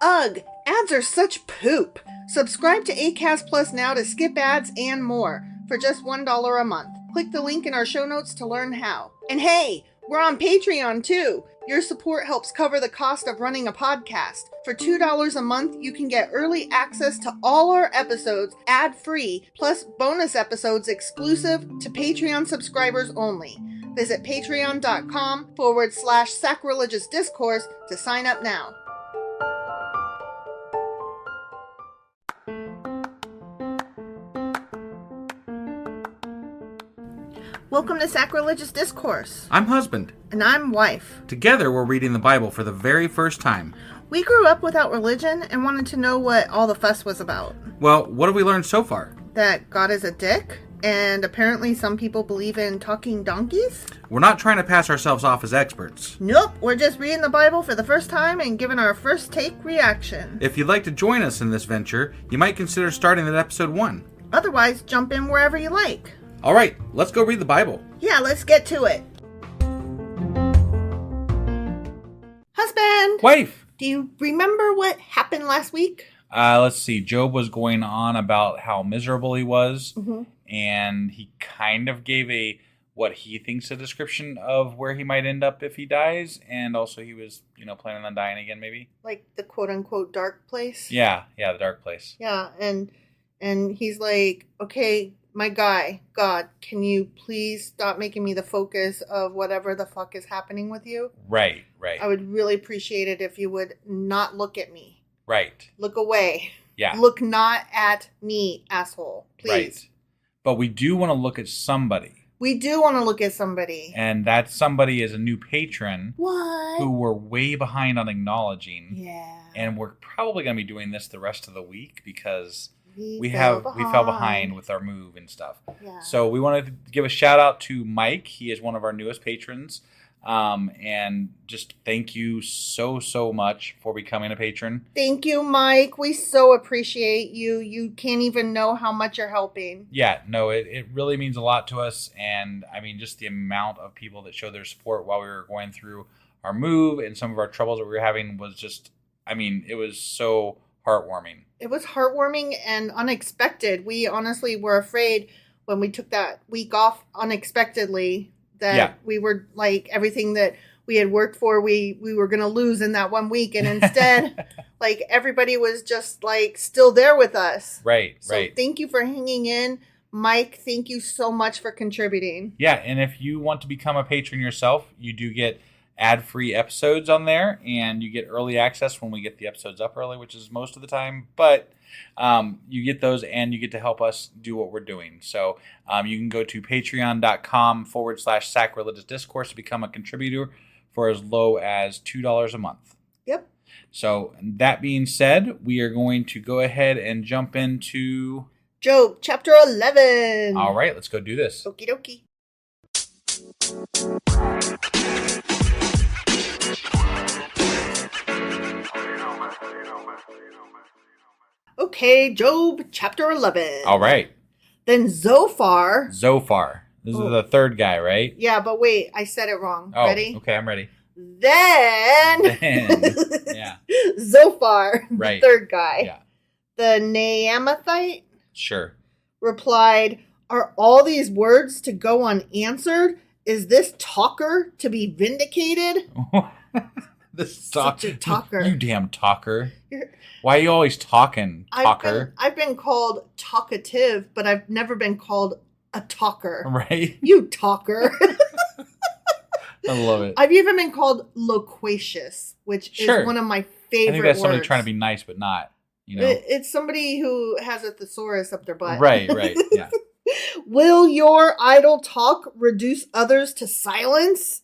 Ugh, ads are such poop. Subscribe to Acast Plus now to skip ads and more for just $1 a month. Click the link in our show notes to learn how. And hey, we're on Patreon too. Your support helps cover the cost of running a podcast. For $2 a month, you can get early access to all our episodes ad-free, plus bonus episodes exclusive to Patreon subscribers only. Visit patreon.com/sacrilegious discourse to sign up now. Welcome to Sacrilegious Discourse. I'm husband. And I'm wife. Together, we're reading the Bible for the very first time. We grew up without religion and wanted to know what all the fuss was about. Well, what have we learned so far? That God is a dick, and apparently some people believe in talking donkeys? We're not trying to pass ourselves off as experts. Nope, we're just reading the Bible for the first time and giving our first take reaction. If you'd like to join us in this venture, you might consider starting at episode 1. Otherwise, jump in wherever you like. All right, let's go read the Bible. Yeah, let's get to it. Husband! Wife! Do you remember what happened last week? Let's see. Job was going on about how miserable he was, Mm-hmm. and he kind of gave what he thinks a description of where he might end up if he dies, and also he was, planning on dying again, maybe. Like the quote-unquote dark place? Yeah, the dark place. Yeah, and he's like, okay, my guy, God, can you please stop making me the focus of whatever the fuck is happening with you? Right. I would really appreciate it if you would not look at me. Right. Look away. Yeah. Look not at me, asshole. Please. Right. But we do want to look at somebody. We do want to look at somebody. And that somebody is a new patron. What? Who we're way behind on acknowledging. Yeah. And we're probably going to be doing this the rest of the week because we fell fell behind with our move and stuff. Yeah. So we wanted to give a shout out to Mike. He is one of our newest patrons. And just thank you so much for becoming a patron. Thank you, Mike. We so appreciate you. You can't even know how much you're helping. Yeah, no, it really means a lot to us. And I mean, just the amount of people that showed their support while we were going through our move and some of our troubles that we were having was just, it was so heartwarming. It was heartwarming and unexpected. We honestly were afraid when we took that week off unexpectedly that we were like everything that we had worked for, we were going to lose in that 1 week. And instead, like everybody was just like still there with us. Right. Thank you for hanging in. Mike, thank you so much for contributing. Yeah. And if you want to become a patron yourself, you do get ad-free episodes on there, and you get early access when we get the episodes up early, which is most of the time. But you get those, and you get to help us do what we're doing. So you can go to patreon.com/sacrilegious discourse to become a contributor for as low as $2 a month. Yep. So that being said, we are going to go ahead and jump into Job chapter 11. All right, let's go do this. Okie dokie. Okay, Job chapter 11. All right. Then Zophar. This is the third guy, right? Yeah, but wait, I said it wrong. Oh, ready? Okay, I'm ready. Then yeah. Zophar, Right. the third guy. Yeah. The Naamathite Sure. replied, "Are all these words to go unanswered? Is this talker to be vindicated?" Such a talker. You damn talker. Why are you always talking, talker? I've been called talkative, but I've never been called a talker. Right? You talker. I love it. I've even been called loquacious, which is one of my favorite I think that's words. somebody trying to be nice, but not, It's somebody who has a thesaurus up their butt. Right, yeah. Will your idle talk reduce others to silence?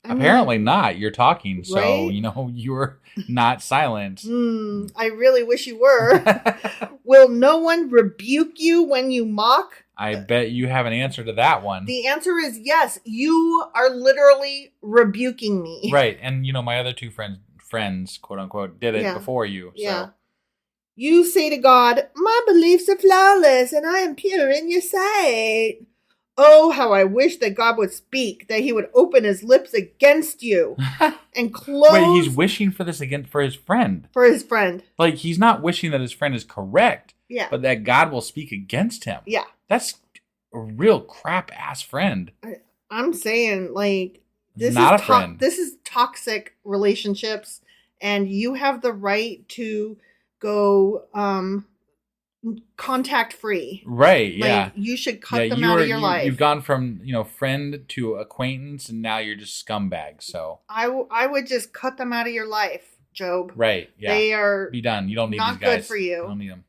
Apparently not. You're talking, so, right? you're not silent. I really wish you were. Will no one rebuke you when you mock? I bet you have an answer to that one. The answer is yes. You are literally rebuking me. Right. And, my other two friends, quote unquote, did it before you. So. Yeah. You say to God, "My beliefs are flawless and I am pure in your sight." Oh, how I wish that God would speak, that he would open his lips against you and close. Wait, he's wishing for this again for his friend. For his friend. Like, he's not wishing that his friend is correct. Yeah. But that God will speak against him. Yeah. That's a real crap ass friend. I'm saying, like, this not is a friend. This is toxic relationships, and you have the right to go contact free. Right, yeah. Like, you should cut them out of your life. You've gone from, friend to acquaintance, and now you're just scumbags, so. I would just cut them out of your life, Job. Right, yeah. They are be done. You don't need not these guys. good for you. You don't need them.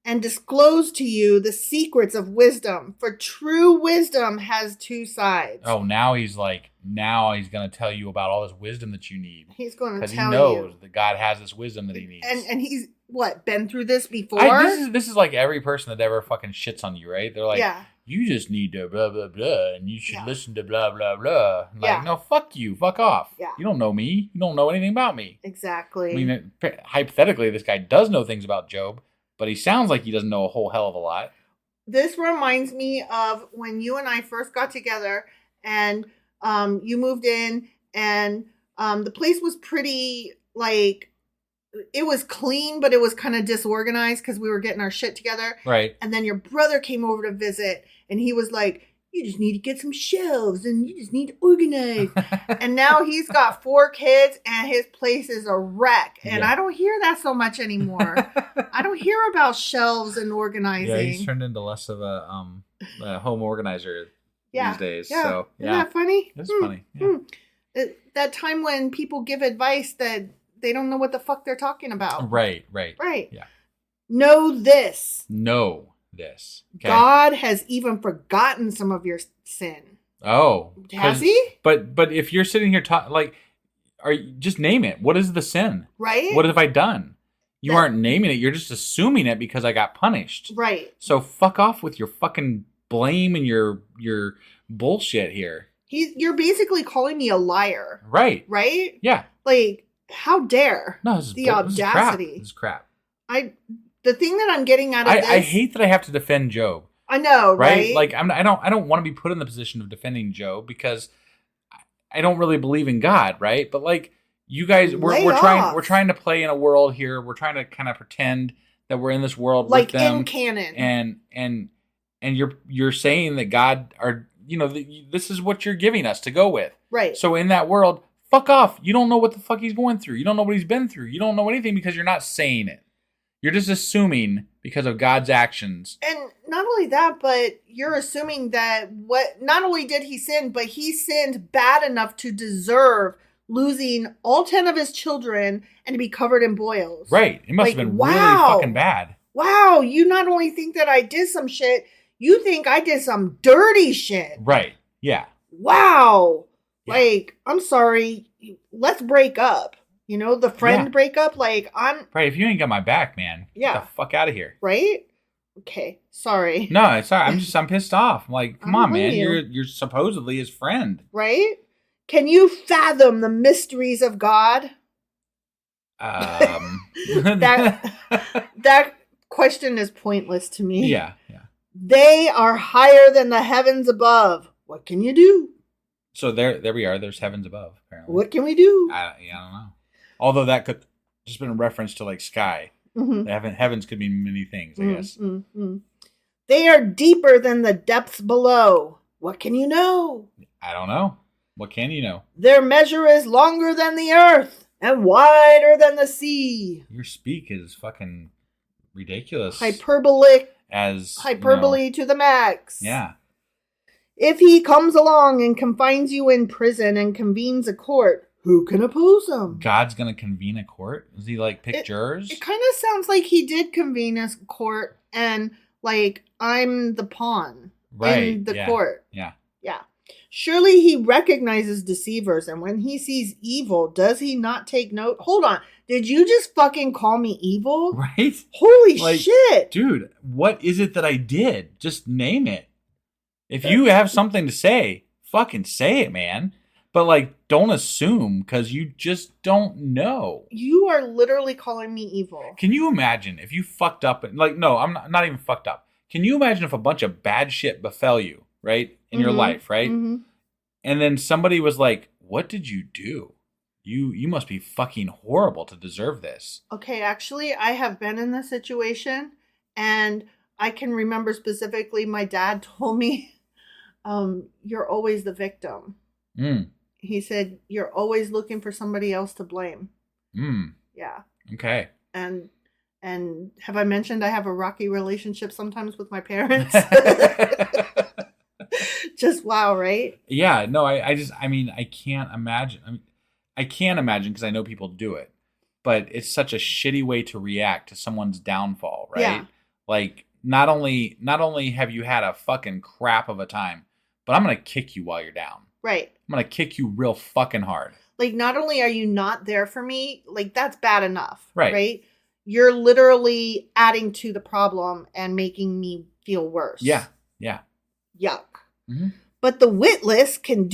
And disclose to you the secrets of wisdom, for true wisdom has two sides. Oh, now he's going to tell you about all this wisdom that you need. He's going to tell you. Because he knows that God has this wisdom that he needs. And he's, been through this before? This is like every person that ever fucking shits on you, right? They're like, you just need to blah, blah, blah, and you should listen to blah, blah, blah. Like, no, fuck you. Fuck off. Yeah. You don't know me. You don't know anything about me. Exactly. I mean, hypothetically, this guy does know things about Job, but he sounds like he doesn't know a whole hell of a lot. This reminds me of when you and I first got together, and you moved in, and the place was pretty, like, it was clean, but it was kind of disorganized because we were getting our shit together. Right. And then your brother came over to visit, and he was like, you just need to get some shelves, and you just need to organize. And now he's got 4 kids, and his place is a wreck. And I don't hear that so much anymore. I don't hear about shelves and organizing. Yeah, he's turned into less of a home organizer these days. Yeah. So, Isn't that funny? It's funny. Yeah. That time when people give advice that they don't know what the fuck they're talking about. Right. Yeah. Know this. Okay. God has even forgotten some of your sin. Oh. Has he? But if you're sitting here just name it. What is the sin? Right. What have I done? You aren't naming it. You're just assuming it because I got punished. Right. So fuck off with your fucking blame and your bullshit here. You're basically calling me a liar. Right. Right? Yeah. Like, how dare? No, this is the audacity. This is crap. The thing that I'm getting out of this, I hate that I have to defend Job. I know, right? Like, I don't want to be put in the position of defending Job because I don't really believe in God, right? But like, you guys, we're trying to play in a world here. We're trying to kind of pretend that we're in this world like with them, in canon, and you're saying that God are, this is what you're giving us to go with, right? So in that world, fuck off. You don't know what the fuck he's going through. You don't know what he's been through. You don't know anything because you're not saying it. You're just assuming because of God's actions. And not only that, but you're assuming that not only did he sin, but he sinned bad enough to deserve losing all 10 of his children and to be covered in boils. Right. It must have been really fucking bad. Wow. You not only think that I did some shit, you think I did some dirty shit. Right. Yeah. Wow. Yeah. Like, I'm sorry. Let's break up. The friend breakup, like, I'm... Right, if you ain't got my back, man, get the fuck out of here. Right? Okay, sorry. No, it's sorry. I'm pissed off. I'm like, come on, man. You're supposedly his friend. Right? Can you fathom the mysteries of God? That question is pointless to me. Yeah. They are higher than the heavens above. What can you do? So there we are. There's heavens above, apparently. What can we do? I don't know. Although that could just been a reference to like sky. Mm-hmm. Heavens could mean many things, I guess. Mm-hmm. They are deeper than the depths below. What can you know? I don't know. What can you know? Their measure is longer than the earth and wider than the sea. Your speak is fucking ridiculous. Hyperbole to the max. Yeah. If he comes along and confines you in prison and convenes a court, who can oppose him? God's going to convene a court? Does he, pick jurors? It kind of sounds like he did convene a court and, I'm the pawn in the court. Yeah. Yeah. Surely he recognizes deceivers, and when he sees evil, does he not take note? Hold on. Did you just fucking call me evil? Right? Holy shit. Dude, what is it that I did? Just name it. If you have something to say, fucking say it, man. But, don't assume, because you just don't know. You are literally calling me evil. Can you imagine if you fucked up? No, I'm not even fucked up. Can you imagine if a bunch of bad shit befell you? right? In your life, right? Mm-hmm. And then somebody was like, what did you do? You must be fucking horrible to deserve this. Okay, actually, I have been in this situation, and I can remember specifically my dad told me, you're always the victim. He said, you're always looking for somebody else to blame. Yeah. Okay. And have I mentioned I have a rocky relationship sometimes with my parents? Just wow, right? Yeah, no, I can't imagine. I can't imagine because I know people do it, but it's such a shitty way to react to someone's downfall, right? Yeah. Like not only have you had a fucking crap of a time, but I'm gonna kick you while you're down. Right. I'm gonna kick you real fucking hard. Like, not only are you not there for me, like that's bad enough, right? You're literally adding to the problem and making me feel worse. Yeah. Yuck. Mm-hmm. But the witless can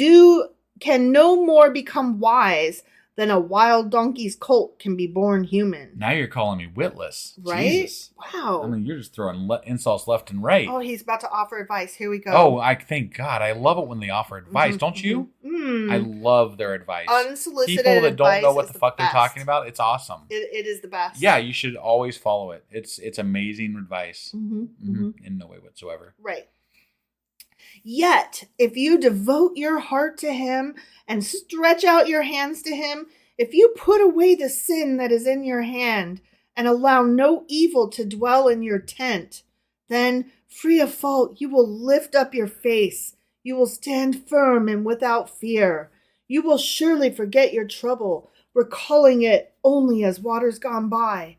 no more become wise than a wild donkey's colt can be born human. Now you're calling me witless. Right? Jesus. Wow. I mean, you're just throwing insults left and right. Oh, he's about to offer advice. Here we go. Oh, I thank God. I love it when they offer advice. Mm-hmm, don't you? Mm-hmm. I love their advice. Unsolicited people that don't know what advice the fuck they're best. talking about, it's awesome. It is the best. Yeah, you should always follow it. It's amazing advice. In no way whatsoever. Right. Yet, if you devote your heart to him and stretch out your hands to him, if you put away the sin that is in your hand and allow no evil to dwell in your tent, then, free of fault, you will lift up your face. You will stand firm and without fear. You will surely forget your trouble, recalling it only as waters gone by.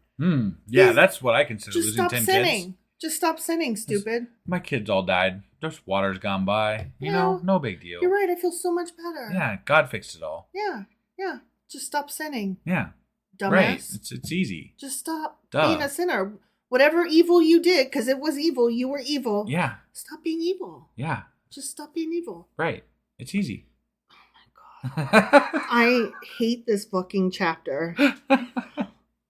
Yeah, that's what I consider Just losing stop 10 sinning. kids. Just stop sinning, stupid. My kids all died. There's water's gone by. You know, no big deal. You're right. I feel so much better. Yeah, God fixed it all. Yeah. Just stop sinning. Yeah. Dumbass. Right. It's easy. Just stop Duh. being a sinner. Whatever evil you did, because it was evil, you were evil. Yeah. Stop being evil. Yeah. Just stop being evil. Right. It's easy. Oh my God. I hate this fucking chapter.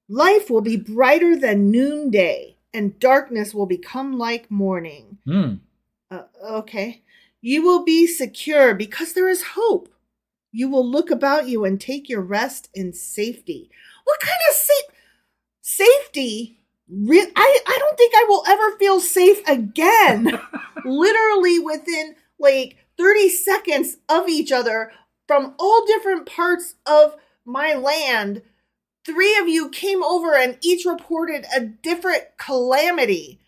Life will be brighter than noonday, and darkness will become like morning. Okay. You will be secure because there is hope. You will look about you and take your rest in safety. What kind of safety? I don't think I will ever feel safe again. Literally within like 30 seconds of each other from all different parts of my land, 3 of you came over and each reported a different calamity.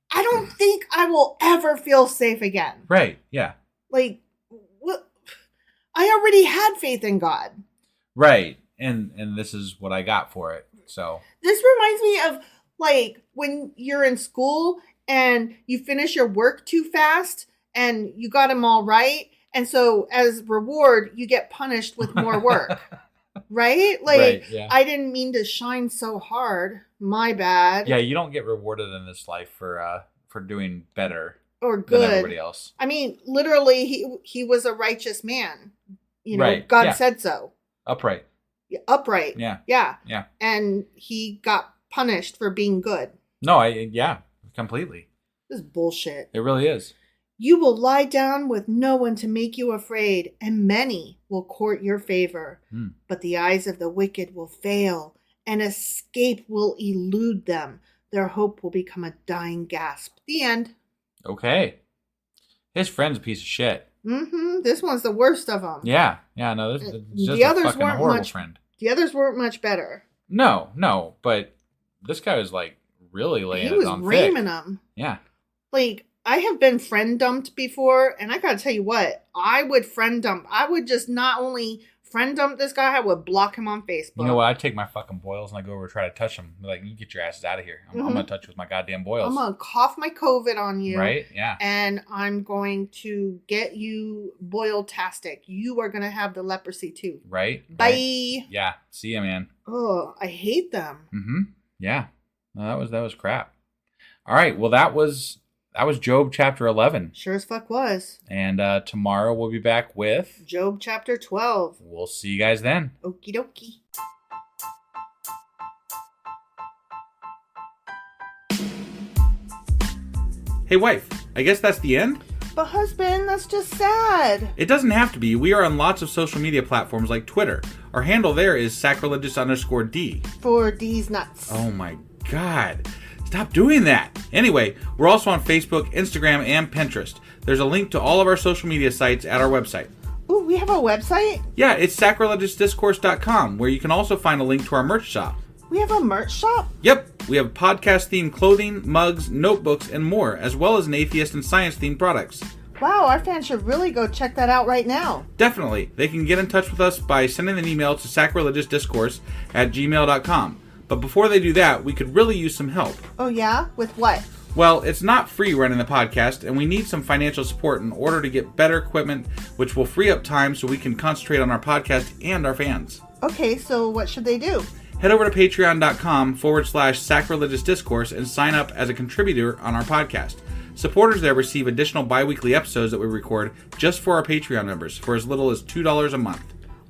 I don't think I will ever feel safe again. Right. Yeah. Like, what? I already had faith in God. Right. And this is what I got for it. So this reminds me of like when you're in school and you finish your work too fast and you got them all right. And so as reward, you get punished with more work. Right? Like, right, yeah. I didn't mean to shine so hard. My bad. Yeah, you don't get rewarded in this life for doing better or good than everybody else. I mean, literally, he was a righteous man. You know, right. God said so. Upright. Upright. Yeah. Yeah. And he got punished for being good. No, completely. This is bullshit. It really is. You will lie down with no one to make you afraid, and many will court your favor. But the eyes of the wicked will fail, and escape will elude them. Their hope will become a dying gasp. The end. Okay. His friend's a piece of shit. This one's the worst of them. Yeah. No, this is just the others a fucking weren't horrible much, friend. The others weren't much better. No, but this guy was like really laying it on thick. He was reaming them. Yeah. Like, I have been friend dumped before, and I gotta tell you what, I would friend dump. I would just not only friend dump this guy, I would block him on Facebook. You know what? I'd take my fucking boils and I go over and try to touch him. Like, you get your asses out of here. I'm gonna touch you with my goddamn boils. I'm gonna cough my COVID on you. Right? Yeah. And I'm going to get you boil-tastic. You are gonna have the leprosy too. Right? Bye. Right. Yeah. See ya, man. Oh, I hate them. Yeah. No, that was crap. All right. Well, that was Job chapter 11. Sure as fuck was. And tomorrow we'll be back with Job chapter 12. We'll see you guys then. Okie dokie. Hey, wife, I guess that's the end? But husband, that's just sad. It doesn't have to be. We are on lots of social media platforms like Twitter. Our handle there is sacrilegious_D. For D's nuts. Oh my God. Stop doing that. Anyway, we're also on Facebook, Instagram, and Pinterest. There's a link to all of our social media sites at our website. Ooh, we have a website? Yeah, it's sacrilegiousdiscourse.com, where you can also find a link to our merch shop. We have a merch shop? Yep, we have podcast-themed clothing, mugs, notebooks, and more, as well as an atheist and science-themed products. Wow, our fans should really go check that out right now. Definitely. They can get in touch with us by sending an email to sacrilegiousdiscourse@gmail.com. But before they do that, we could really use some help. Oh yeah? With what? Well, it's not free running the podcast, and we need some financial support in order to get better equipment, which will free up time so we can concentrate on our podcast and our fans. Okay, so what should they do? Head over to patreon.com/sacrilegiousdiscourse and sign up as a contributor on our podcast. Supporters there receive additional bi-weekly episodes that we record just for our Patreon members for as little as $2 a month.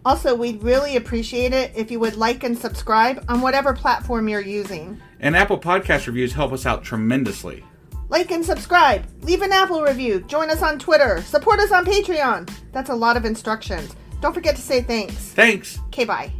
Also, we'd really appreciate it if you would like and subscribe on whatever platform you're using. And Apple Podcast reviews help us out tremendously. Like and subscribe. Leave an Apple review. Join us on Twitter. Support us on Patreon. That's a lot of instructions. Don't forget to say thanks. Thanks. Okay, bye.